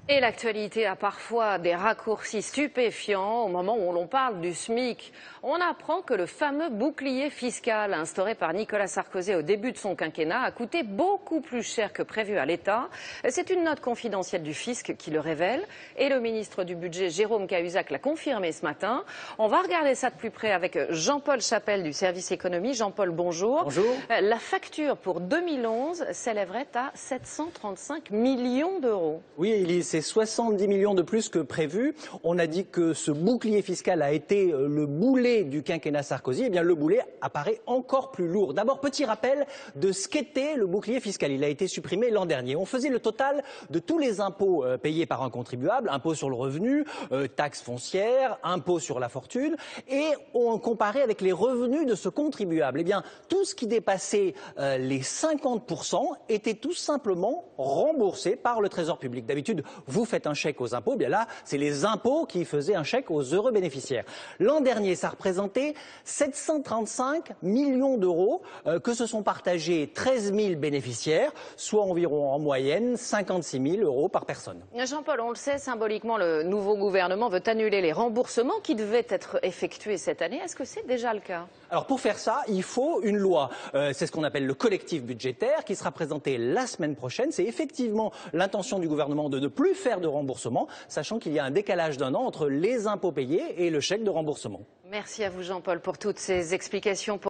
Et l'actualité a parfois des raccourcis stupéfiants au moment où l'on parle du SMIC. On apprend que le fameux bouclier fiscal instauré par Nicolas Sarkozy au début de son quinquennat a coûté beaucoup plus cher que prévu à l'État. C'est une note confidentielle du fisc qui le révèle et le ministre du Budget, Jérôme Cahuzac, l'a confirmé ce matin. On va regarder ça de plus près avec Jean-Paul Chapelle du service économie. Jean-Paul, bonjour. Bonjour. La facture pour 2011 s'élèverait à 735 millions d'euros. Oui, Élie, c'est 70 millions de plus que prévu. On a dit que ce bouclier fiscal a été le boulet du quinquennat Sarkozy. Eh bien, le boulet apparaît encore plus lourd. D'abord, petit rappel de ce qu'était le bouclier fiscal. Il a été supprimé l'an dernier. On faisait le total de tous les impôts payés par un contribuable, impôt sur le revenu, taxes foncières, impôt sur la fortune, et on comparait avec les revenus de ce contribuable. Eh bien, tout ce qui dépassait les 50% était tout simplement remboursé par le Trésor public. D'habitude, vous faites un chèque aux impôts, bien là, c'est les impôts qui faisaient un chèque aux heureux bénéficiaires. L'an dernier, ça représentait 735 millions d'euros que se sont partagés 13 000 bénéficiaires, soit environ en moyenne 56 000 euros par personne. Jean-Paul, on le sait, symboliquement, le nouveau gouvernement veut annuler les remboursements qui devaient être effectués cette année. Est-ce que c'est déjà le cas? Alors pour faire ça, il faut une loi. C'est ce qu'on appelle le collectif budgétaire qui sera présenté la semaine prochaine. C'est effectivement l'intention du gouvernement de ne plus faire de remboursement, sachant qu'il y a un décalage d'1 an entre les impôts payés et le chèque de remboursement. Merci à vous, Jean-Paul, pour toutes ces explications.